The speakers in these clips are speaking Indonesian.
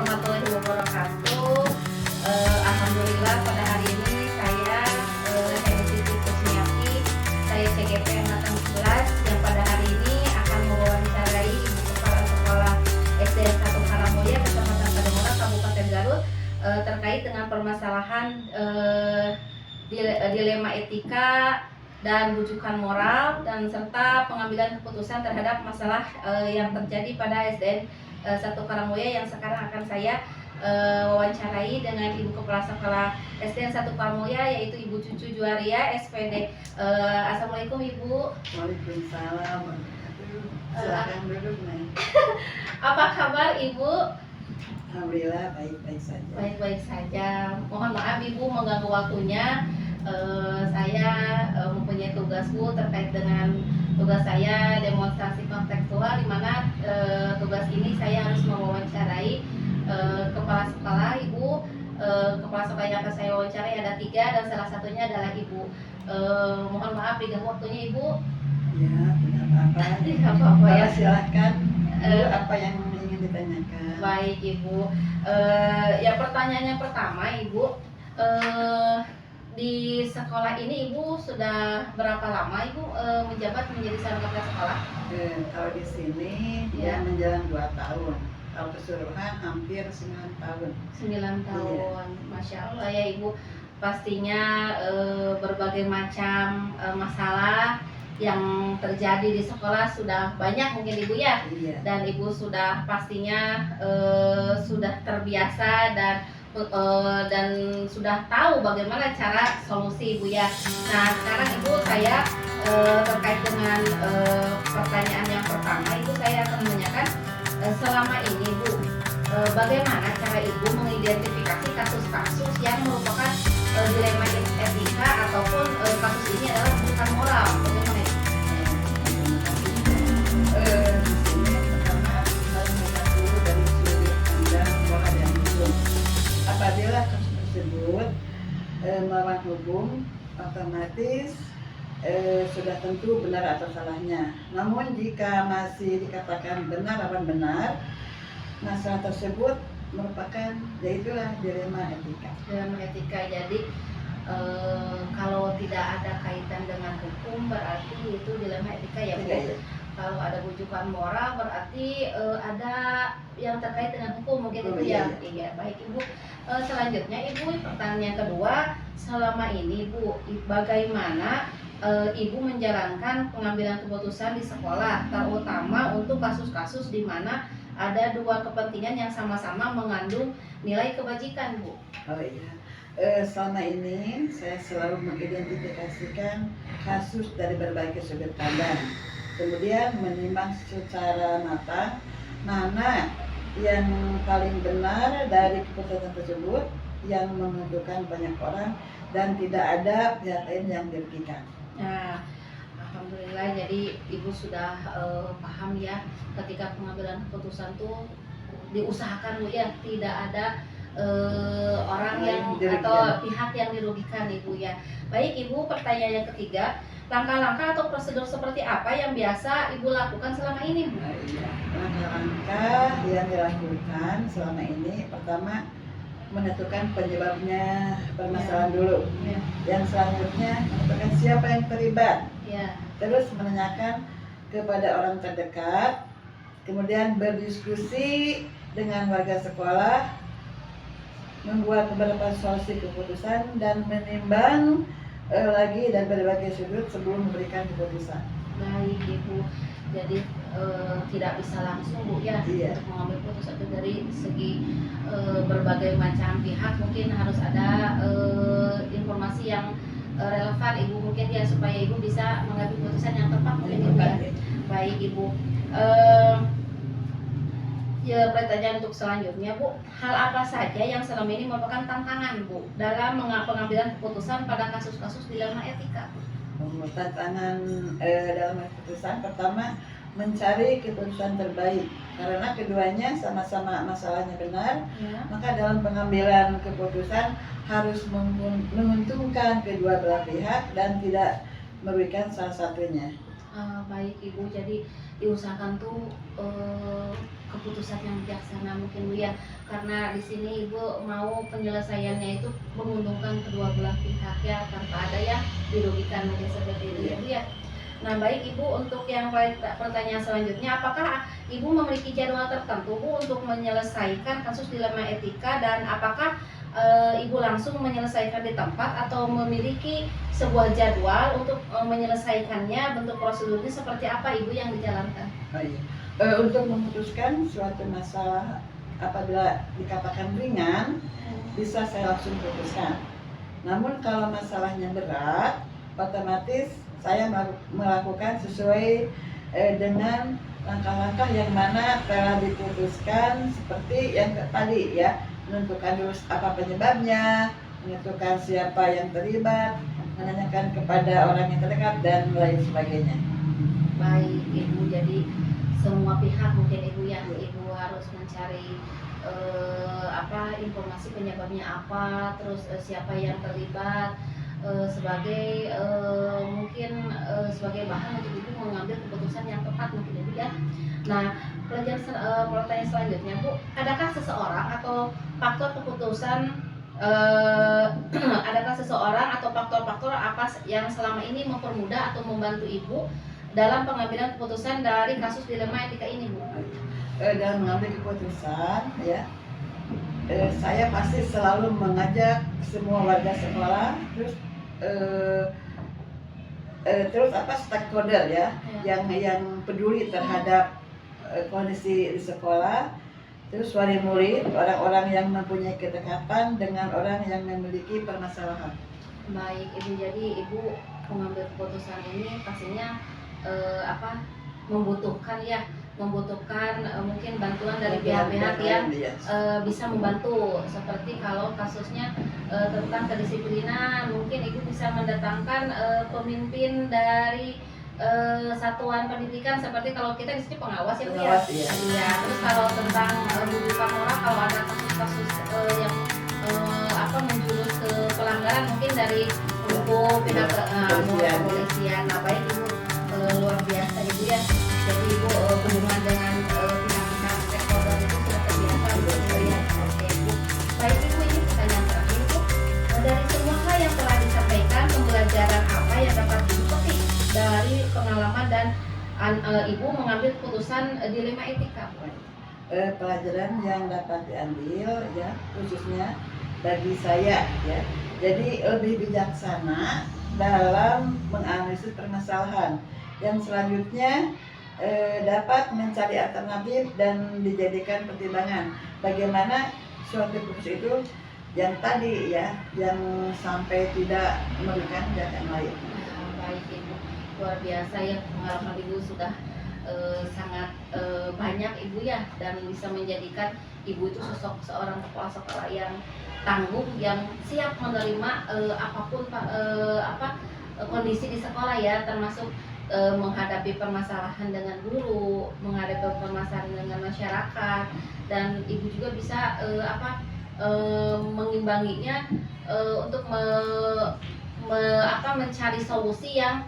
warahmatullahi wabarakatuh. Alhamdulillah pada hari ini saya Siti Kusmiati, saya CGP angkatan 11 yang pada hari ini akan mewawancarai Ibu Kepala Sekolah SDN 1 Karangmulya Kecamatan Kademora Kabupaten Garut terkait dengan permasalahan dilema etika dan rujukan moral dan serta pengambilan keputusan terhadap masalah yang terjadi pada SDN 1 Karangmulya yang sekarang akan saya wawancarai dengan Ibu Kepala Sekolah SDN 1 Karangmulya, yaitu Ibu Cucu Juwaria SPD. Assalamualaikum Ibu. Waalaikumsalam. Silakan duduk nih. Apa kabar Ibu? Alhamdulillah baik-baik saja. Baik-baik saja. Mohon maaf Ibu mengganggu waktunya. Saya mempunyai tugas Bu terkait dengan tugas saya demonstrasi kontekstual, di mana tugas ini saya harus mewawancarai kepala sekolah. Ibu, kepala sekolah yang akan saya wawancarai ada 3 dan salah satunya adalah Ibu. Mohon maaf diganggu waktunya Ibu. Ya, tidak apa-apa. Tidak apa-apa ya. Silahkan. Apa yang ingin ditanyakan? Baik Ibu. Ya, pertanyaannya pertama Ibu. Di sekolah ini Ibu sudah berapa lama Ibu menjabat menjadi seorang kepala sekolah? Kalau di sini Ya. dia menjelang 2 tahun. Kalau keseluruhan hampir 9 tahun. 9 tahun. Masya Allah ya Ibu. Pastinya berbagai macam masalah yang terjadi di sekolah sudah banyak mungkin Ibu ya. Iya. Dan Ibu sudah pastinya sudah terbiasa dan sudah tahu bagaimana cara solusi Ibu ya. Nah sekarang Ibu saya terkait dengan pertanyaan yang pertama Ibu, saya akan menanyakan selama ini Ibu bagaimana cara Ibu mengidentifikasi kasus-kasus yang merupakan dilema etika ataupun kasus ini adalah bukan moral. Bagaimana Ibu? Di sini pertama harus melihat dulu dari sudut pandang moral dan hukum. Apabila kasus tersebut melawan hukum, otomatis sudah tentu benar atau salahnya. Namun jika masih dikatakan benar lawan benar, masalah tersebut merupakan yaitulah dilema etika. Dilema etika. Jadi kalau tidak ada kaitan dengan hukum berarti itu dilema etika ya Bu. Iya. Kalau ada rujukan moral berarti ada yang terkait dengan hukum mungkin itu Iya. ya. Iya, baik Ibu. Selanjutnya Ibu, pertanyaan kedua, selama ini Bu, bagaimana Ibu menjalankan pengambilan keputusan di sekolah, terutama untuk kasus-kasus di mana ada 2 kepentingan yang sama-sama mengandung nilai kebajikan Bu? Oh iya. Selama ini saya selalu mengidentifikasikan kasus dari berbagai sudut pandang, kemudian menimbang secara matang mana yang paling benar dari keputusan tersebut yang menguntungkan banyak orang dan tidak ada pihak lain yang dirugikan. Nah, alhamdulillah jadi Ibu sudah paham ya, ketika pengambilan keputusan tuh diusahakan Bu ya, tidak ada orang yang atau pihak yang dirugikan Ibu ya. Baik Ibu, pertanyaan yang ketiga, langkah-langkah atau prosedur seperti apa yang biasa Ibu lakukan selama ini Bu? Langkah-langkah yang dilakukan selama ini, pertama menentukan penyebabnya permasalahan dulu. Ya. Yang selanjutnya menentukan siapa yang terlibat. Ya. Terus menanyakan kepada orang terdekat, kemudian berdiskusi dengan warga sekolah, membuat beberapa solusi keputusan dan menimbang lagi dari berbagai sudut sebelum memberikan keputusan. Baik Ibu, jadi tidak bisa langsung Bu ya. Iya. Untuk mengambil keputusan itu dari segi berbagai macam pihak, mungkin harus ada informasi yang relevan Ibu mungkin ya, supaya Ibu bisa mengambil keputusan yang tepat mungkin Ibu ya. Baik Ibu. Ya, pertanyaan untuk selanjutnya Bu, hal apa saja yang selama ini merupakan tantangan Bu dalam pengambilan keputusan pada kasus-kasus dilema etika? Tantangan dalam keputusan pertama mencari keputusan terbaik, karena keduanya sama-sama masalahnya benar. Ya. Maka dalam pengambilan keputusan harus menguntungkan kedua belah pihak dan tidak merugikan salah satunya. Baik Ibu, jadi diusahakan tuh keputusan yang bijaksana mungkin Bu ya, karena di sini Ibu mau penyelesaiannya itu menguntungkan kedua belah pihak ya, tanpa ada yang dirugikan mungkin seperti itu ya Bu ya. Nah baik Ibu, untuk yang pertanyaan selanjutnya, apakah Ibu memiliki jadwal tertentu Bu untuk menyelesaikan kasus dilema etika, dan apakah Ibu langsung menyelesaikan di tempat atau memiliki sebuah jadwal untuk menyelesaikannya? Bentuk prosedurnya seperti apa Ibu yang dijalankan? Oh, iya. Untuk memutuskan suatu masalah apabila dikatakan ringan, bisa saya langsung putuskan. Namun kalau masalahnya berat, otomatis saya melakukan sesuai dengan langkah-langkah yang mana telah diputuskan, seperti yang tadi ya, menentukan dulu apa penyebabnya, menentukan siapa yang terlibat, menanyakan kepada orang yang terdekat, dan lain sebagainya. Baik Ibu, jadi semua pihak mungkin Ibu yang Ibu harus mencari informasi penyebabnya apa, terus siapa yang terlibat, sebagai mungkin sebagai bahan untuk Ibu mengambil keputusan yang tepat mungkin Ibu ya. Nah, pertanyaan selanjutnya Bu, adakah seseorang atau faktor keputusan adakah seseorang atau faktor-faktor apa yang selama ini mempermudah atau membantu Ibu dalam pengambilan keputusan dari kasus dilema etika ini Bu? Dalam mengambil keputusan ya, saya pasti selalu mengajak semua warga sekolah, terus stakeholder ya, yang peduli terhadap kondisi di sekolah, terus wali murid, orang-orang yang mempunyai kedekatan dengan orang yang memiliki permasalahan. Baik Ibu, jadi Ibu mengambil keputusan ini pastinya membutuhkan mungkin bantuan dari pihak-pihak yang bisa membantu, seperti kalau kasusnya tentang kedisiplinan, mungkin Ibu bisa mendatangkan pemimpin dari satuan pendidikan, seperti kalau kita di sini pengawas ya Bu ya. Iya. Terus kalau tentang rujukan moral, kalau ada kasus-kasus yang menjurus ke pelanggaran, mungkin dari hukum pihak kepolisian. Nah baik Ibu, luar biasa Ibu ya. Jadi Ibu hubungan dengan pihak-pihak stakeholder itu sudah terbiasa Bu ya. Oke Bu. Baik Ibu, ini pertanyaan terakhir Bu. Dari semua hal yang telah disampaikan, pembelajaran apa yang dapat Ibu petik dari pengalaman dan Ibu mengambil keputusan dilema etika? Pelajaran yang dapat diambil ya, khususnya bagi saya ya, jadi lebih bijaksana dalam menganalisis permasalahan, yang selanjutnya dapat mencari alternatif dan dijadikan pertimbangan bagaimana suatu keputusan itu yang tadi ya, yang sampai tidak merugikan pihak yang lain. Baik Ibu, luar biasa ya, pengalaman Ibu sudah sangat banyak Ibu ya, dan bisa menjadikan Ibu itu sosok seorang kepala sekolah yang tangguh, yang siap menerima apapun kondisi di sekolah ya, termasuk menghadapi permasalahan dengan guru, menghadapi permasalahan dengan masyarakat, dan Ibu juga bisa mengimbanginya untuk mencari solusi yang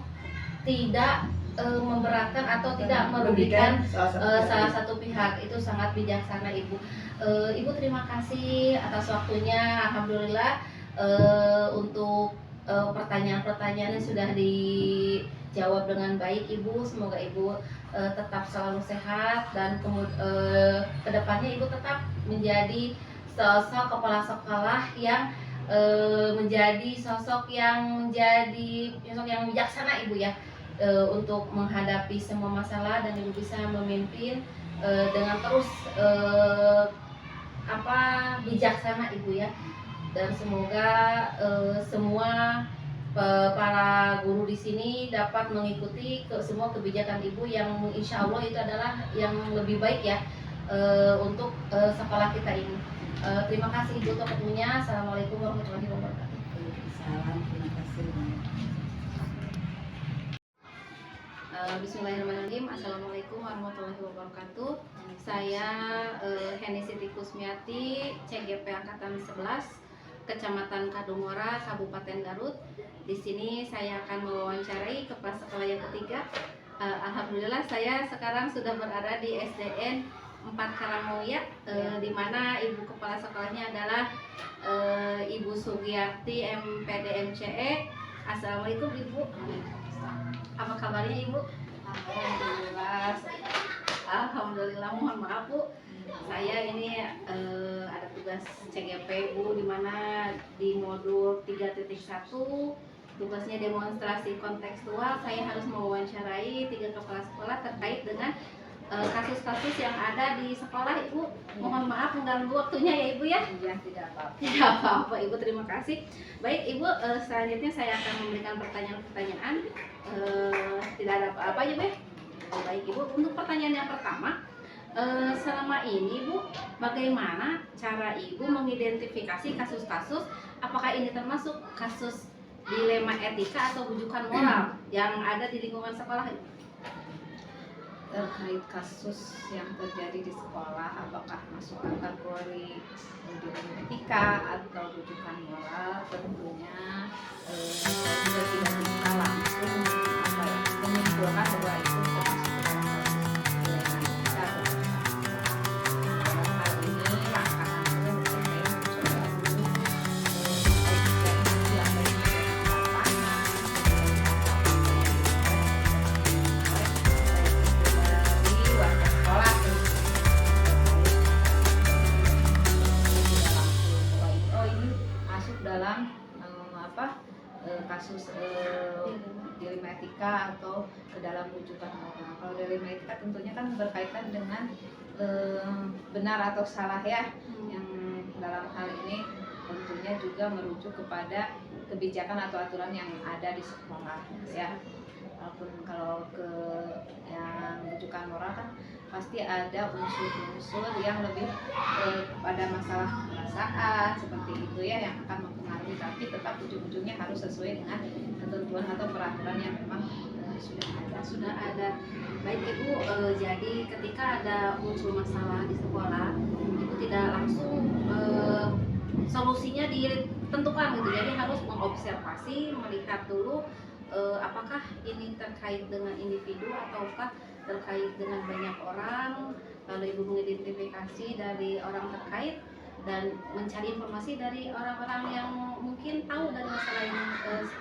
tidak memberatkan atau tidak merugikan salah satu pihak. Itu sangat bijaksana Ibu. Ibu terima kasih atas waktunya. Alhamdulillah untuk pertanyaan-pertanyaannya sudah dijawab dengan baik Ibu. Semoga Ibu tetap selalu sehat, dan kedepannya Ibu tetap menjadi sosok kepala sekolah yang menjadi sosok yang bijaksana Ibu ya, untuk menghadapi semua masalah, dan Ibu bisa memimpin dengan terus bijaksana Ibu ya. Dan semoga semua para guru di sini dapat mengikuti semua kebijakan Ibu yang insya Allah itu adalah yang lebih baik ya untuk sekolah kita ini. Terima kasih Ibu untuk waktunya. Assalamualaikum warahmatullahi wabarakatuh. Salam, terima kasih. Bismillahirrahmanirrahim. Assalamualaikum warahmatullahi wabarakatuh. Saya Heni Siti Kusmiati, CGP Angkatan 11, Kecamatan Kadungora, Kabupaten Garut. Di sini saya akan mewawancarai kepala sekolah yang ketiga. Alhamdulillah saya sekarang sudah berada di SDN 4 Karangmulia, di mana ibu kepala sekolahnya adalah Ibu Sugiyarti MPD MCE. Assalamualaikum Ibu. Apa kabarnya Ibu? Alhamdulillah. Alhamdulillah, mohon maaf Bu. Saya ini ada tugas CGP Bu, di mana di modul 3.1 tugasnya demonstrasi kontekstual. Saya harus mewawancarai 3 kepala sekolah terkait dengan kasus-kasus yang ada di sekolah Ibu. Mohon maaf mengganggu waktunya ya Ibu ya. Iya, tidak apa-apa. Tidak apa-apa Ibu, terima kasih. Baik Ibu, selanjutnya saya akan memberikan pertanyaan-pertanyaan. Tidak ada apa-apa ya Bu ya. Baik Ibu, untuk pertanyaan yang pertama, selama ini Bu, bagaimana cara Ibu mengidentifikasi kasus-kasus, apakah ini termasuk kasus dilema etika atau rujukan moral yang ada di lingkungan sekolah Ibu? Terkait kasus yang terjadi di sekolah, apakah masuk kategori dilema etika atau rujukan moral, tentunya sudah tidak bisa langsung menyimpulkan bahwa itu termasuk dalam kasus dilema etika atau rujukan moral. Dalam hal ini langkah awal saya mencoba dulu mengidentifikasi apa yang menjadi pertama dari warga sekolah oh ini masuk dalam kasus dilema etika atau ke dalam rujukan moral. Kalau dilema etika tentunya kan berkaitan dengan benar atau salah ya, yang dalam hal ini tentunya juga merujuk kepada kebijakan atau aturan yang ada di sekolah ya. Walaupun kalau ke yang rujukan moral kan pasti ada unsur-unsur yang lebih pada masalah perasaan seperti itu ya, yang akan mempengaruhi, tapi tetap ujung-ujungnya harus sesuai dengan ketentuan atau peraturan yang memang Sudah ada. Baik Ibu, jadi ketika ada muncul masalah di sekolah, Ibu tidak langsung solusinya ditentukan gitu. Jadi harus mengobservasi, melihat dulu apakah ini terkait dengan individu ataukah terkait dengan banyak orang. Lalu Ibu mengidentifikasi dari orang terkait dan mencari informasi dari orang-orang yang mungkin tahu dari masalah yang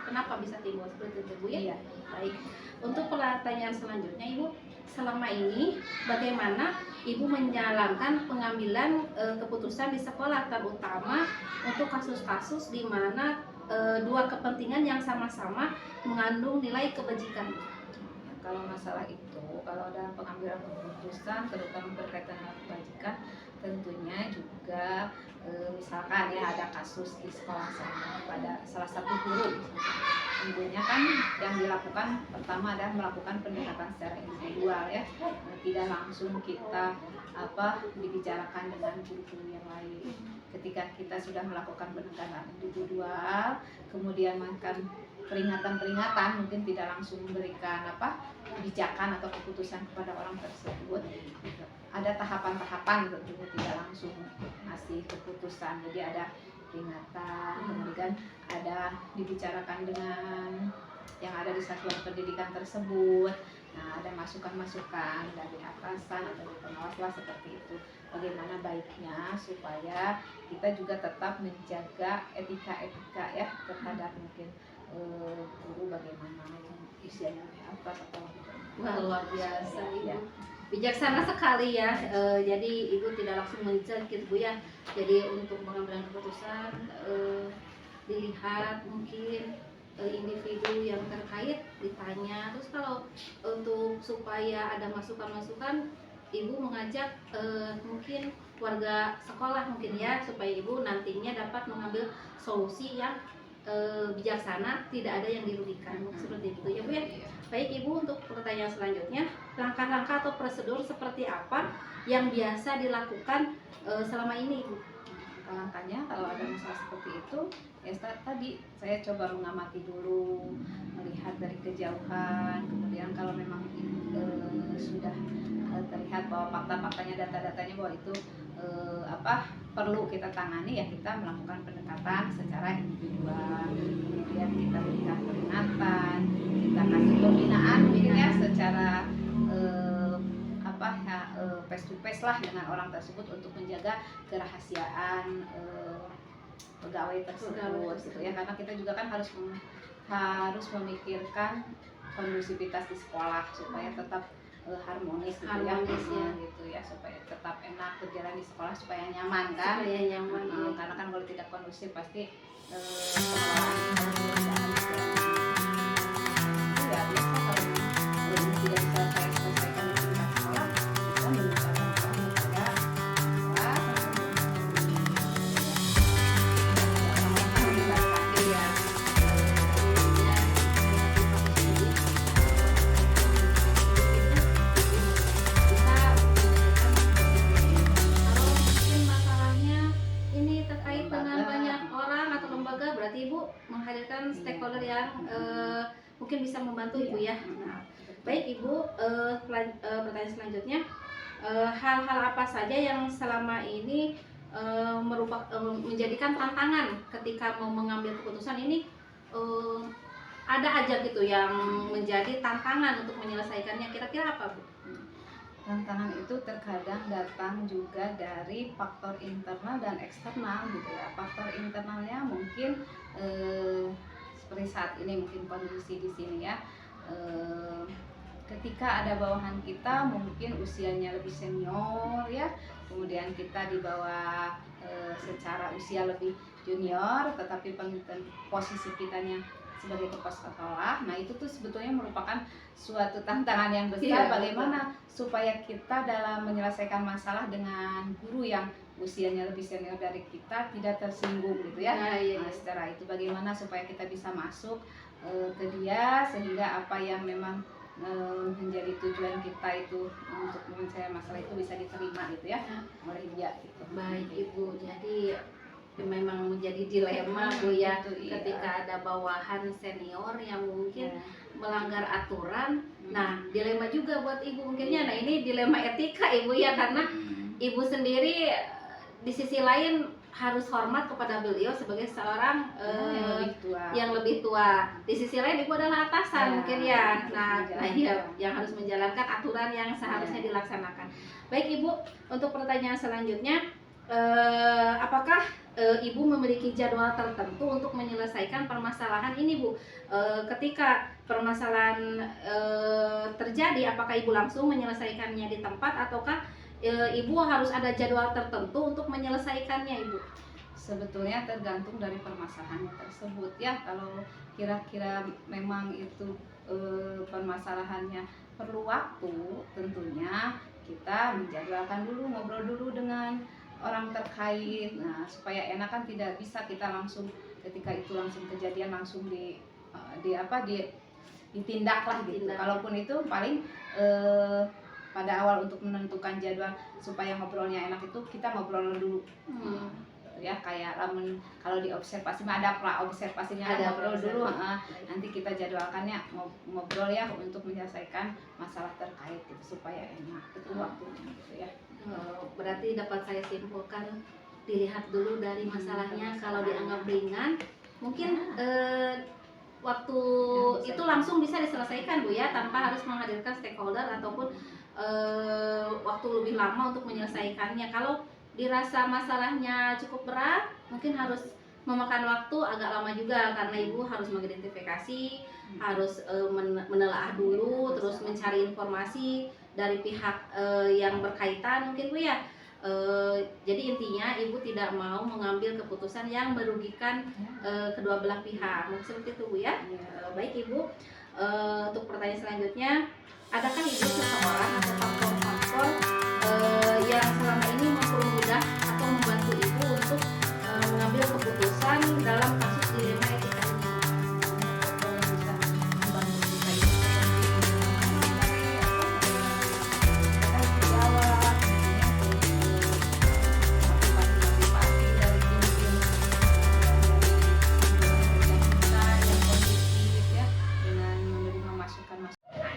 kenapa bisa timbul seperti itu Bu ya. Iya. Baik. Untuk pertanyaan selanjutnya Ibu, selama ini bagaimana Ibu menjalankan pengambilan keputusan di sekolah, terutama untuk kasus-kasus di mana dua kepentingan yang sama-sama mengandung nilai kebajikan? Kalau masalah itu, kalau dalam pengambilan keputusan terutama berkaitan dengan kebajikan, tentunya juga misalkan ya ada kasus di sekolah saya pada salah satu guru, tentunya kan yang dilakukan pertama adalah melakukan pendekatan secara individual ya, tidak langsung kita dibicarakan dengan guru-guru yang lain. Ketika kita sudah melakukan pendekatan individual, kemudian makan peringatan-peringatan, mungkin tidak langsung memberikan kebijakan atau keputusan kepada orang tersebut. Ada tahapan-tahapan, tentunya tidak langsung ngasih keputusan. Jadi ada peringatan, kemudian ada dibicarakan dengan yang ada di satuan pendidikan tersebut. Nah, ada masukan-masukan dari atasan atau dari pengawas lah seperti itu. Bagaimana baiknya supaya kita juga tetap menjaga etika-etika ya terhadap mungkin guru, bagaimana yang isinya apa atau Wah, luar biasa Ibu. ya. Bijaksana sekali ya. Jadi Ibu tidak langsung mencekik Bu ya. Jadi untuk pengambilan keputusan dilihat mungkin individu yang terkait ditanya. Terus kalau untuk supaya ada masukan-masukan, Ibu mengajak mungkin warga sekolah mungkin ya, supaya Ibu nantinya dapat mengambil solusi yang bijaksana, tidak ada yang dirugikan seperti itu ya Bu ya. Baik Ibu, untuk pertanyaan selanjutnya, langkah-langkah atau prosedur seperti apa yang biasa dilakukan selama ini Ibu? Langkahnya kalau ada masalah seperti itu ya tadi saya coba mengamati dulu, melihat dari kejauhan, kemudian kalau memang sudah terlihat bahwa fakta-faktanya, data-datanya bahwa itu perlu kita tangani, ya kita melakukan pendekatan secara individual, kemudian kita berikan peringatan, kita kasih pembinaan mungkin ya secara face to face lah dengan orang tersebut untuk menjaga kerahasiaan pegawai tersebut gitu ya, karena kita juga kan harus memikirkan kondusivitas di sekolah supaya tetap harmonis gitu ya, gitu ya, supaya tetap enak berjalan di sekolah, supaya nyaman kan, supaya nyaman ya. karena kan kalau tidak kondusif pasti pengelolaan harus berjalan ya biasa. Kalau ini tidak bisa saya selesaikan di tingkat sekolah, kita memintakan uang kepada menghadirkan stakeholder yang mungkin bisa membantu Ibu ya. Nah, baik Ibu, pertanyaan selanjutnya, hal-hal apa saja yang selama ini menjadikan tantangan ketika mau mengambil keputusan ini, ada aja gitu yang menjadi tantangan untuk menyelesaikannya, kira-kira apa Bu? Tantangan itu terkadang datang juga dari faktor internal dan eksternal gitu ya. Faktor internalnya mungkin seperti saat ini mungkin kondisi di sini ya. Ketika ada bawahan kita mungkin usianya lebih senior ya, kemudian kita di bawah secara usia lebih junior, tetapi posisi kitanya sebagai kepala sekolah. Nah itu tuh sebetulnya merupakan suatu tantangan yang besar, bagaimana supaya kita dalam menyelesaikan masalah dengan guru yang usianya lebih senior dari kita tidak tersinggung gitu ya. Nah, secara itu bagaimana supaya kita bisa masuk ke dia sehingga apa yang memang menjadi tujuan kita itu untuk menyelesaikan masalah itu bisa diterima gitu ya oleh dia gitu. Baik Ibu, jadi memang menjadi dilema Bu ya, ketika ada bawahan senior yang mungkin melanggar aturan. Nah, dilema juga buat Ibu mungkinnya. Nah, ini dilema etika Ibu ya, karena Ibu sendiri di sisi lain harus hormat kepada beliau sebagai seorang yang lebih tua. Di sisi lain Ibu adalah atasan mungkin ya. Nah, iya, yang harus menjalankan aturan yang seharusnya dilaksanakan. Baik Ibu, untuk pertanyaan selanjutnya, apakah Ibu memiliki jadwal tertentu untuk menyelesaikan permasalahan ini Bu? Ketika permasalahan terjadi, apakah Ibu langsung menyelesaikannya di tempat ataukah Ibu harus ada jadwal tertentu untuk menyelesaikannya Ibu? Sebetulnya tergantung dari permasalahannya tersebut ya. Kalau kira-kira memang itu permasalahannya perlu waktu, tentunya kita menjadwalkan dulu, ngobrol dulu dengan orang terkait. Nah, supaya enak kan tidak bisa kita langsung ketika itu langsung kejadian langsung ditindak lah gitu. Kalaupun itu paling pada awal untuk menentukan jadwal supaya ngobrolnya enak itu kita ngobrol dulu. Ya kayak kalau diobservasi mah ada observasinya, ada ngobrol dulu, nanti kita jadwalkannya ngobrol ya untuk menyelesaikan masalah terkait gitu supaya enak itu waktunya gitu ya. Berarti dapat saya simpulkan, dilihat dulu dari masalahnya. Kalau dianggap ringan mungkin waktu itu langsung bisa diselesaikan Bu ya, tanpa harus menghadirkan stakeholder ataupun waktu lebih lama untuk menyelesaikannya. Kalau dirasa masalahnya cukup berat, mungkin harus memakan waktu agak lama juga, karena Ibu harus mengidentifikasi, harus menelaah dulu, terus mencari informasi dari pihak yang berkaitan mungkin Bu ya. Jadi intinya Ibu tidak mau mengambil keputusan yang merugikan kedua belah pihak, seperti itu Bu ya. Baik Ibu, untuk pertanyaan selanjutnya, adakah Ibu seseorang atau faktor-faktor yang selama ini mempermudah atau membantu Ibu untuk mengambil keputusan dalam kasus dilema etika ini?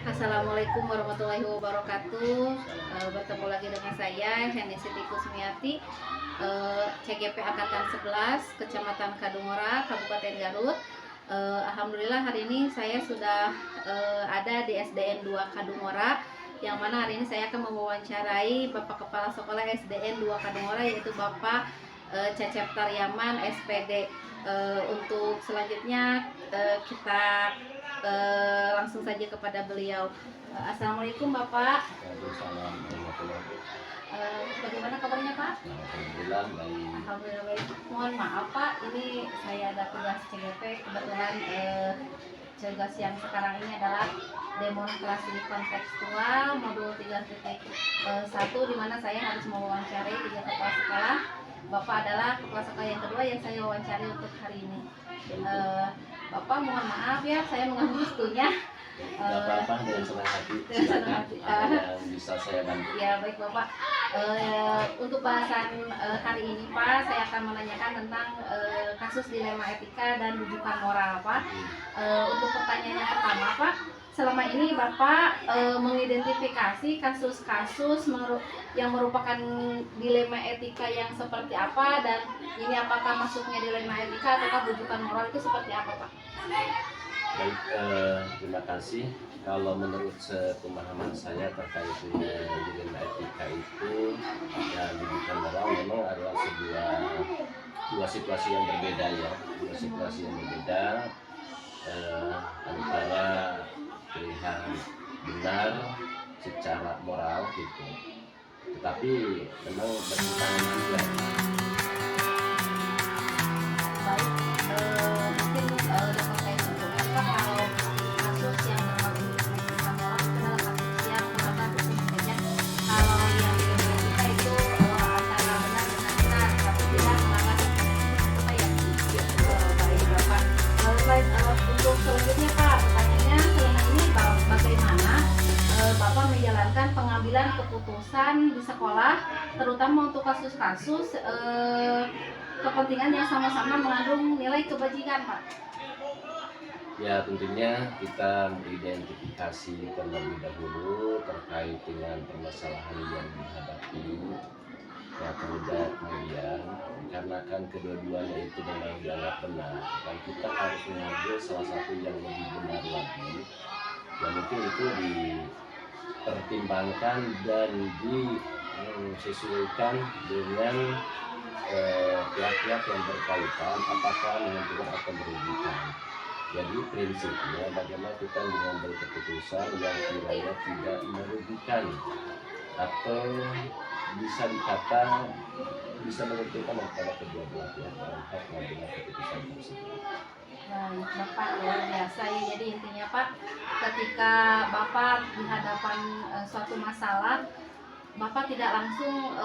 Assalamualaikum warahmatullahi wabarakatuh. Bertemu lagi dengan saya Heni Siti Kusmiati, CGP Angkatan 11 Kecamatan Kadungora, Kabupaten Garut. Alhamdulillah hari ini saya sudah ada di SDN 2 Kadungora yang mana hari ini saya akan mewawancarai Bapak Kepala Sekolah SDN 2 Kadungora, yaitu Bapak Cecep Taryaman SPD. Untuk selanjutnya kita langsung saja kepada beliau. Assalamualaikum Bapak. Waalaikumsalam warahmatullahi wabarakatuh. Bagaimana kabarnya Pak? Alhamdulillah baik. Alhamdulillah baik. Mohon maaf Pak, ini saya ada tugas CGP. Kebetulan tugas yang sekarang ini adalah demonstrasi kontekstual modul 3.1, di mana saya harus mewawancarai 3 kepala sekolah. Bapak adalah kepala sekolah yang kedua yang saya wawancari untuk hari ini. Bapak mohon maaf ya, saya mengganggu waktunya. Tidak apa-apa, dengan senang hati. Dengan senang hati. Ada yang bisa saya bantu. Ya baik Bapak. Untuk bahasan hari ini Pak, saya akan menanyakan tentang kasus dilema etika dan rujukan moral Pak. Untuk pertanyaan yang pertama Pak, selama ini Bapak mengidentifikasi kasus-kasus yang merupakan dilema etika yang seperti apa, dan ini apakah masuknya dilema etika atau rujukan moral itu seperti apa Pak? Baik, terima kasih. Kalau menurut pemahaman saya terkait dengan dilema etika itu dan rujukan moral memang adalah dua situasi yang berbeda ya, dua situasi yang berbeda antara pilihan benar secara moral gitu, tetapi memang bertentangan juga. Baik, mungkin dapat saya simpulkan Pak, kalau kasus yang berkaitan moral itu adalah kasus yang melanggar hukum saja. Kalau yang dilema etika itu antara benar dengan benar, tapi tidak melanggar hukum apa ya? Baik Bapak. Baik, untuk selanjutnya Pak, pertanyaannya selama ini bagaimana Bapak menjalankan pengambilan keputusan di sekolah, terutama untuk kasus-kasus kepentingan yang sama-sama mengandung nilai kebajikan Pak? Ya, tentunya kita mengidentifikasi terlebih dahulu terkait dengan permasalahan yang dihadapi. Ya, kemudian dikarenakan kedua-duanya itu memang dianggap benar, dan kita harus mengambil salah satu yang lebih benar lagi. Ya, mungkin itu dipertimbangkan dan disesuaikan dengan pihak-pihak yang berkaitan, apakah menguntungkan atau merugikan. Jadi prinsipnya bagaimana kita mengambil keputusan yang kiranya tidak merugikan atau bisa dikata bisa menguntungkan antara kedua belah pihak dalam hal pengambilan keputusan tersebut. Baik Bapak, luar biasa ya. Jadi intinya Pak, ketika Bapak di hadapan suatu masalah, Bapak tidak langsung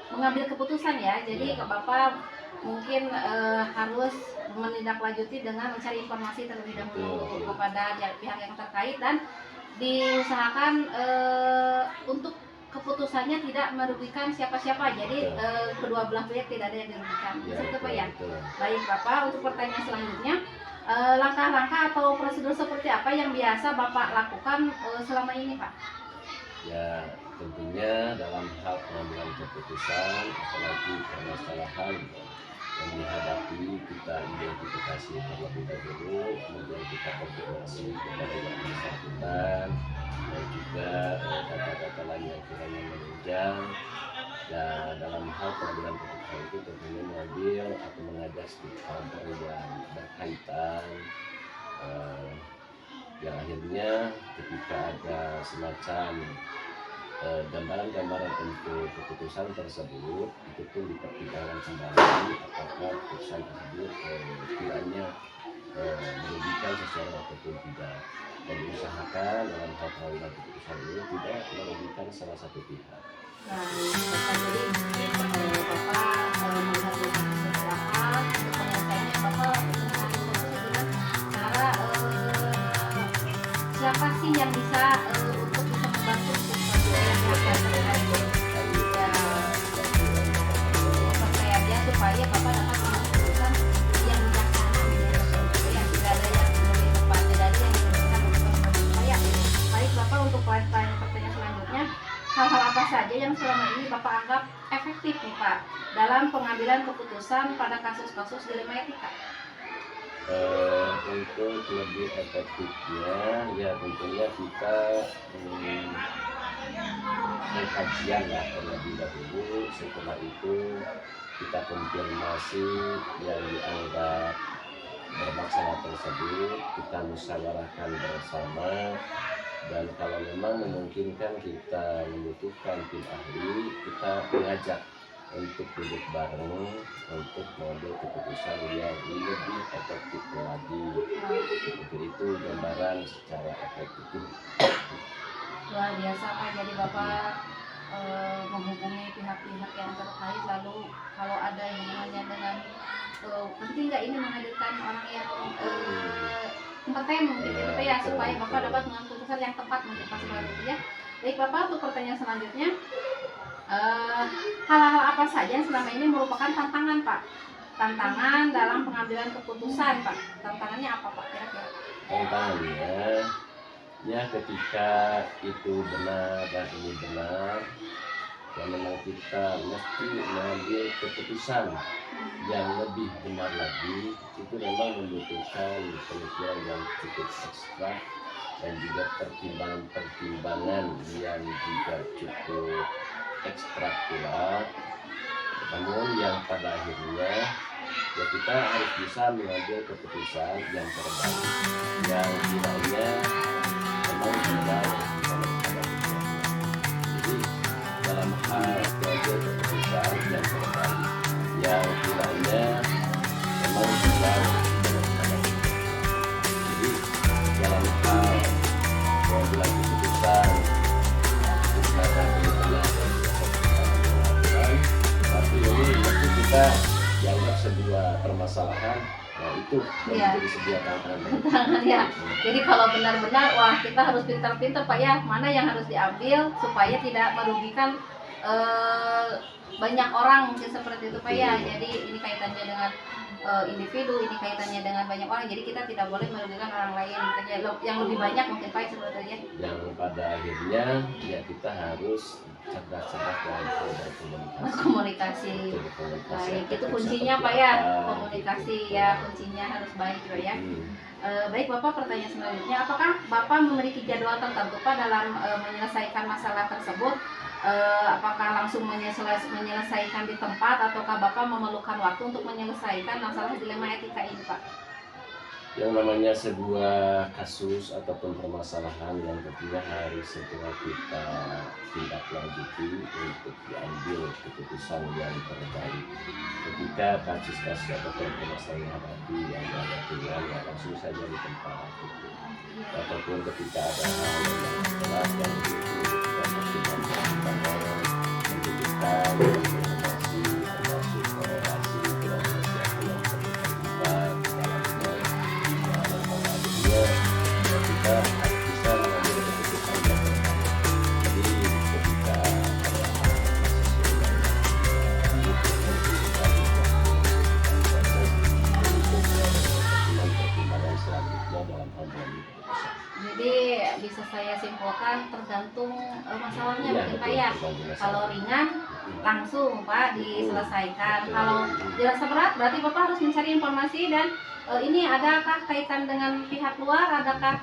mengambil keputusan ya. Jadi Bapak mungkin harus menindaklanjuti dengan mencari informasi terlebih dahulu kepada pihak yang terkait, dan diusahakan untuk keputusannya tidak merugikan siapa-siapa. Jadi kedua belah pihak tidak ada yang dirugikan. Seperti Pak ya. Baik Bapak, untuk pertanyaan selanjutnya, langkah-langkah atau prosedur seperti apa yang biasa Bapak lakukan selama ini Pak? Ya, tentunya dalam hal pengambilan keputusan, apalagi permasalahan yang dihadapi, kita identifikasi terlebih dahulu, kemudian kita koordinasi kepada yang bersangkutan, dan juga data-data lain yang kiranya menunjang. Dan dalam hal pengambilan keputusan itu tentunya mengambil atau mengajak stakeholder yang berkaitan, yang akhirnya ketika ada semacam gambaran-gambaran untuk keputusan tersebut, itu pun dipertimbangkan kembali apakah keputusan tersebut kiranya merugikan seseorang ataupun tidak, dan diusahakan dalam hal pengambilan keputusan ini tidak merugikan salah satu pihak. Jadi Bapak melihat seperti apa untuk penyelesaiannya, Bapak dengan cara siapa sih yang bisa untuk bisa membantu supaya Bapak dapat keputusan yang bijaksana, yang tidak ada yang lebih tepat, tidak ada yang bisa membuat saya. Baik Bapak, untuk pertanyaan selanjutnya, hal-hal apa saja yang selama ini Bapak anggap efektif nih Pak dalam pengambilan keputusan pada kasus-kasus dilema etika? untuk lebih efektifnya ya tentunya kita mengkajian lah terlebih dahulu. Setelah itu kita konfirmasi yang dianggap bermasalah tersebut, kita musyawarahkan bersama, dan kalau memang memungkinkan kita membutuhkan tim ahli, kita mengajak untuk duduk bareng untuk mengambil keputusan yang lebih efektif lagi. Untuk itu gambaran secara efektif. Luar biasa Pak, jadi Bapak menghubungi pihak-pihak yang terkait, lalu kalau ada yang namanya dengan penting nggak ini menghadirkan orang yang kompeten mungkin gitu ya, supaya Bapak dapat mengambil keputusan yang tepat mungkin pas itu ya. Baik Bapak, untuk pertanyaan selanjutnya, hal-hal apa saja yang selama ini merupakan tantangan Pak? Tantangan dalam pengambilan keputusan Pak, tantangannya apa Pak kira-kira? Tantangannya ya ketika itu benar dan ini benar, ya memang kita mesti mengambil keputusan yang lebih benar lagi. Itu memang membutuhkan pemikiran yang cukup ekstra dan juga pertimbangan-pertimbangan yang juga cukup ekstra pula. Namun yang pada akhirnya ya kita harus bisa mengambil keputusan yang terbaik, yang kiranya memang kita harus bisa menghadapinya. Jadi dalam hal mengambil keputusan yang terbaik, yang kiranya memang kita harus bisa menghadapinya. Jadi dalam hal mengambil keputusan kita benar-benar tapi ini mesti kita dianggap sebuah permasalahan, nah itu Iya. menjadi sebuah tantangan. Tantangan ya. Jadi kalau benar-benar wah kita harus pintar-pintar Pak ya, mana yang harus diambil supaya tidak merugikan banyak orang mungkin seperti itu Pak ya. Jadi ini kaitannya dengan individu, ini kaitannya dengan banyak orang, jadi kita tidak boleh merugikan orang lain yang lebih banyak mungkin Pak seperti itu ya. Yang pada akhirnya ya kita harus cerdas-cerdas dalam hal berkomunikasi. Komunikasi. Berkomunikasi Baik, itu efektif kuncinya seperti Pak ya, apa, komunikasi gitu. ya, kuncinya harus baik Pak ya. Hmm. Baik Bapak, pertanyaan selanjutnya, apakah Bapak memiliki jadwal tertentu Pak dalam menyelesaikan masalah tersebut? Apakah langsung menyelesaikan di tempat ataukah Bapak memerlukan waktu untuk menyelesaikan masalah dilema etika ini Pak? Yang namanya sebuah kasus ataupun permasalahan yang tentunya harus segera kita tindak lanjuti untuk diambil keputusan yang terbaik. Ketika kasus-kasus ataupun permasalahan yang hadapi yang ada tinggal ya langsung saja di tempat itu. Ataupun ketika ada hal yang jelas yang kita pertimbangkan membutuhkan informasi termasuk korelasi dengan siapa yang terlibat dalamnya. Kita harus bisa mengambil keputusan yang terbaik. Jadi ketika ada pertimbangan selanjutnya dalam hal mengambil keputusan. Jadi bisa saya simpulkan tergantung masalahnya Iya, mungkin Pak betul, ya. tergantung masalah. Kalau ringan langsung Pak diselesaikan. Kalau dirasa berat berarti Bapak harus mencari informasi dan ini adakah kaitan dengan pihak luar, adakah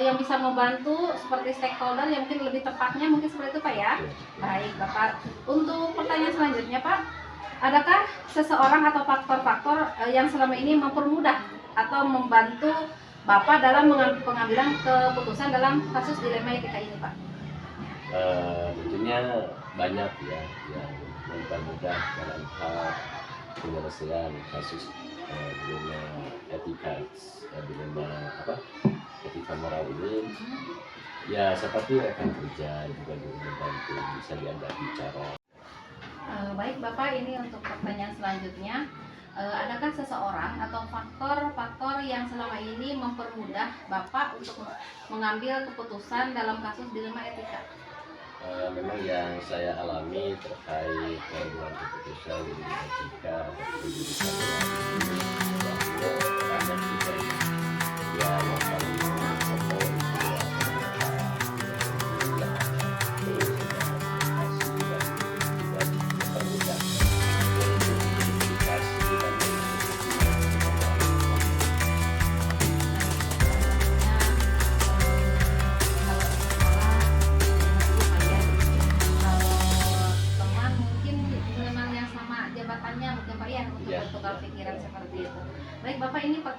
yang bisa membantu seperti stakeholder yang mungkin lebih tepatnya mungkin seperti itu Pak ya. Baik Bapak, untuk pertanyaan selanjutnya Pak, adakah seseorang atau faktor-faktor yang selama ini mempermudah atau membantu Bapak dalam pengambilan keputusan dalam kasus dilema etika ini Pak? Tentunya banyak ya yang mempermudah dalam hal penyelesaian kasus dilema etika, dilema etika moral ini. Ya seperti rekan kerja juga membantu, bisa diajak bicara. Baik Bapak, ini untuk pertanyaan selanjutnya, adakah seseorang atau faktor-faktor yang selama ini mempermudah Bapak untuk mengambil keputusan dalam kasus dilema etika? Memang yang saya alami terkait pengambilan keputusan dilema etika ataupun jurusan banyak juga ya yang paling pokok itu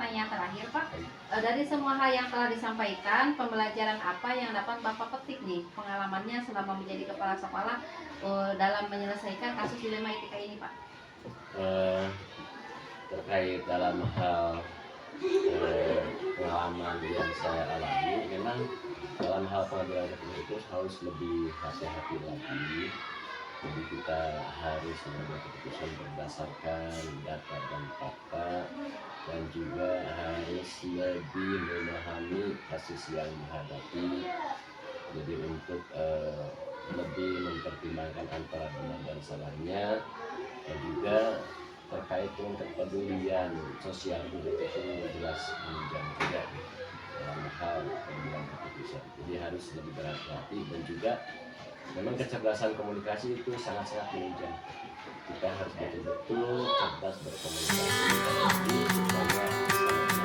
pertanyaan terakhir Pak. Dari semua hal yang telah disampaikan, pembelajaran apa yang dapat Bapak petik nih pengalamannya selama menjadi kepala sekolah dalam menyelesaikan kasus dilema etika ini Pak? Terkait dalam hal pengalaman yang saya alami, memang dalam hal pengambilan keputusan itu harus lebih hati-hati lagi. Jadi kita harus mengambil keputusan berdasarkan data dan fakta, dan juga harus lebih memahami kasus yang dihadapi. Jadi untuk lebih mempertimbangkan antara benar dan salahnya, dan juga terkait dengan kepedulian sosial juga itu jelas menunjang juga dalam hal pengambilan keputusan. Jadi harus lebih berhati-hati, dan juga memang kecerdasan komunikasi itu sangat-sangat menunjang. Kita harus betul-betul cerdas berkomunikasi supaya